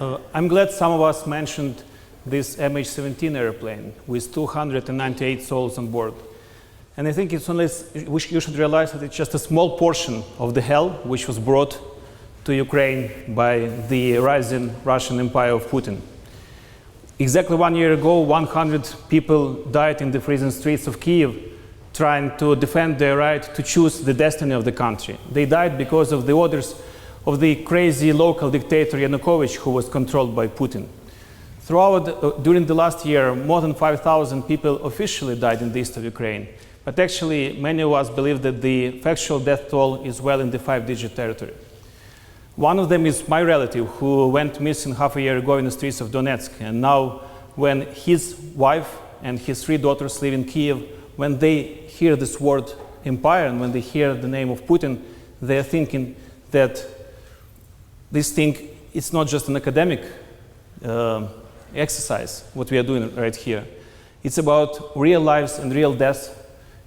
I'm glad some of us mentioned this MH17 airplane with 298 souls on board. And I think it's only, you should realize that it's just a small portion of the hell which was brought to Ukraine by the rising Russian empire of Putin. Exactly 1 year ago, 100 people died in the freezing streets of Kiev trying to defend their right to choose the destiny of the country. They died because of the orders of the crazy local dictator Yanukovych, who was controlled by Putin. During the last year, more than 5,000 people officially died in the east of Ukraine. But actually, many of us believe that the factual death toll is well in the 5-digit territory. One of them is my relative, who went missing half a year ago in the streets of Donetsk. And now, when his wife and his 3 daughters live in Kiev, when they hear this word empire and when they hear the name of Putin, they are thinking that this thing is not just an academic exercise, what we are doing right here. It's about real lives and real deaths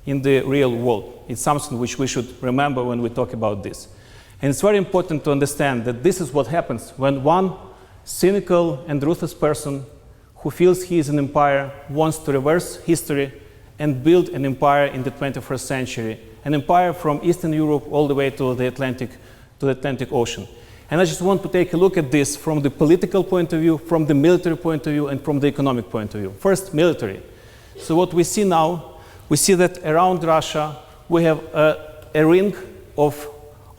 in the real world. It's something which we should remember when we talk about this. And it's very important to understand that this is what happens when one cynical and ruthless person who feels he is an empire wants to reverse history and build an empire in the 21st century, an empire from Eastern Europe all the way to the Atlantic Ocean. And I just want to take a look at this from the political point of view, from the military point of view, and from the economic point of view. First, military. So what we see now, we see that around Russia, we have a ring of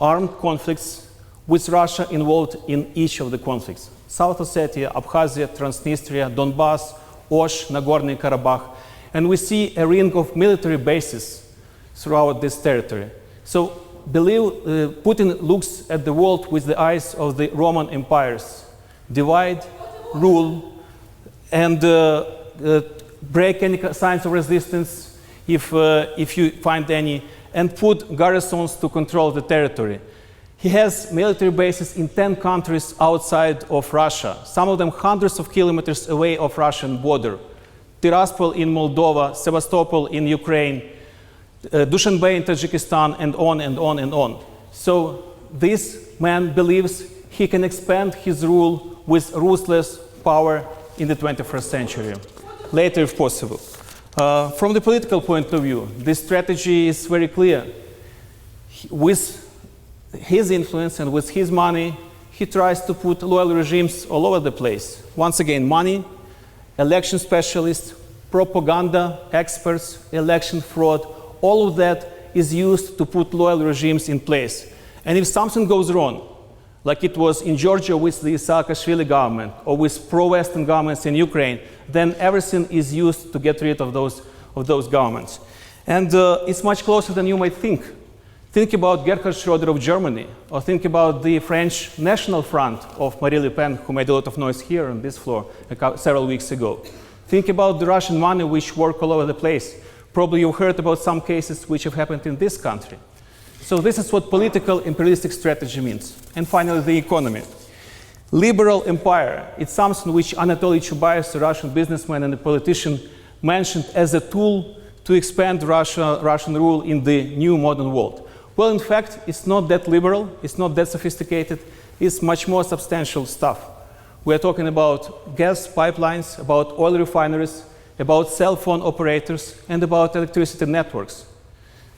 armed conflicts with Russia involved in each of the conflicts. South Ossetia, Abkhazia, Transnistria, Donbass, Osh, Nagorno-Karabakh. And we see a ring of military bases throughout this territory. So Putin looks at the world with the eyes of the Roman empires. Divide, rule, and break any signs of resistance if you find any, and put garrisons to control the territory. He has military bases in 10 countries outside of Russia, some of them hundreds of kilometers away of Russian border. Tiraspol in Moldova, Sevastopol in Ukraine, Dushanbe in Tajikistan, and on and on and on. So this man believes he can expand his rule with ruthless power in the 21st century, later if possible. From the political point of view, this strategy is very clear. With his influence and with his money, he tries to put loyal regimes all over the place. Once again, money, election specialists, propaganda experts, election fraud, all of that is used to put loyal regimes in place. And if something goes wrong, like it was in Georgia with the Saakashvili government or with pro-Western governments in Ukraine, then everything is used to get rid of those governments. And it's much closer than you might think. Think about Gerhard Schröder of Germany, or think about the French National Front of Marine Le Pen, who made a lot of noise here on this floor several weeks ago. Think about the Russian money which work all over the place. Probably you've heard about some cases which have happened in this country. So this is what political imperialistic strategy means. And finally, the economy. Liberal empire, it's something which Anatoly Chubais, a Russian businessman and a politician, mentioned as a tool to expand Russian rule in the new modern world. Well, in fact, it's not that liberal, it's not that sophisticated, it's much more substantial stuff. We are talking about gas pipelines, about oil refineries, about cell phone operators, and about electricity networks.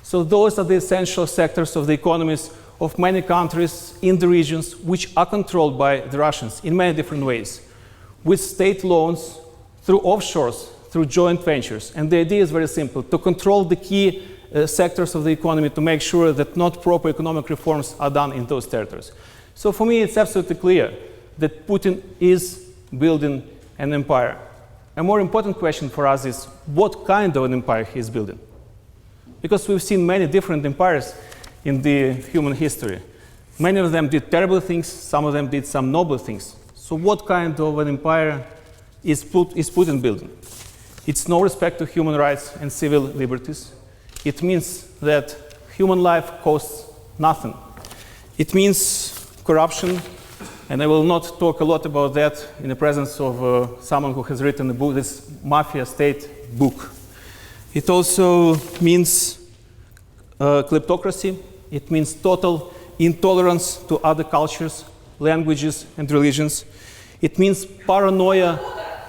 So those are the essential sectors of the economies of many countries in the regions which are controlled by the Russians in many different ways, with state loans, through offshores, through joint ventures. And the idea is very simple, to control the key sectors of the economy to make sure that not proper economic reforms are done in those territories. So for me, it's absolutely clear that Putin is building an empire. A more important question for us is, what kind of an empire he is building? Because we've seen many different empires in the human history. Many of them did terrible things, some of them did some noble things. So what kind of an empire is Putin building? It's no respect to human rights and civil liberties. It means that human life costs nothing. It means corruption, and I will not talk a lot about that in the presence of someone who has written a book, this Mafia State book. It also means kleptocracy. It means total intolerance to other cultures, languages, and religions. It means paranoia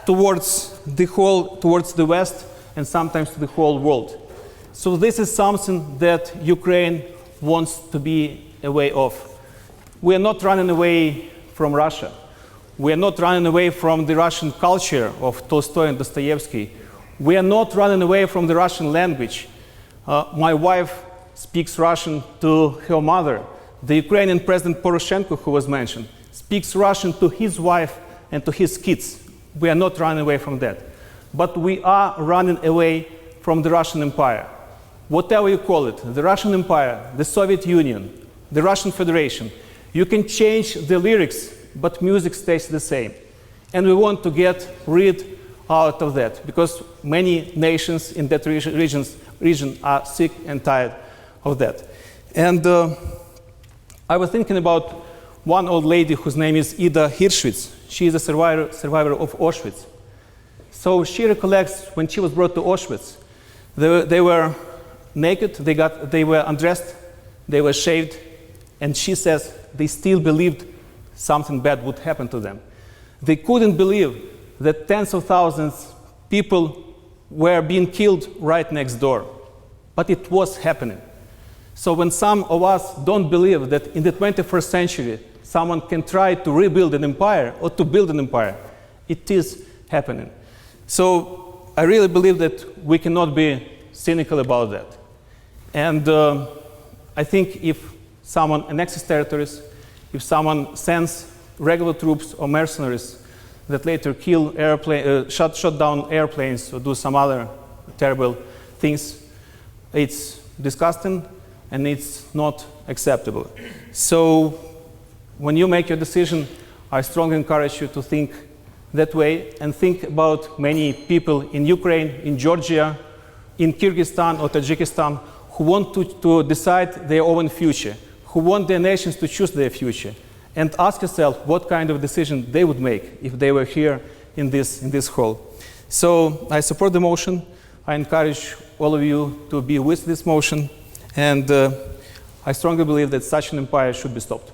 towards the West and sometimes to the whole world. So this is something that Ukraine wants to be away of. We are not running away from Russia. We are not running away from the Russian culture of Tolstoy and Dostoevsky. We are not running away from the Russian language. My wife speaks Russian to her mother. The Ukrainian President Poroshenko, who was mentioned, speaks Russian to his wife and to his kids. We are not running away from that. But we are running away from the Russian Empire. Whatever you call it, the Russian Empire, the Soviet Union, the Russian Federation, you can change the lyrics, but music stays the same. And we want to get rid out of that, because many nations in that region are sick and tired of that. And I was thinking about one old lady whose name is Ida Hirschwitz. She is a survivor of Auschwitz. So she recollects when she was brought to Auschwitz, they were naked, they were undressed, they were shaved, and she says they still believed something bad would happen to them. They couldn't believe that tens of thousands people were being killed right next door. But it was happening. So when some of us don't believe that in the 21st century someone can try to rebuild an empire or to build an empire, it is happening. So I really believe that we cannot be cynical about that. And I think if someone annexes territories, if someone sends regular troops or mercenaries that later kill shut down airplanes or do some other terrible things, it's disgusting and it's not acceptable. So when you make your decision, I strongly encourage you to think that way and think about many people in Ukraine, in Georgia, in Kyrgyzstan or Tajikistan who want to decide their own future, who want their nations to choose their future. And ask yourself what kind of decision they would make if they were here in this hall. So I support the motion. I encourage all of you to be with this motion. And I strongly believe that such an empire should be stopped.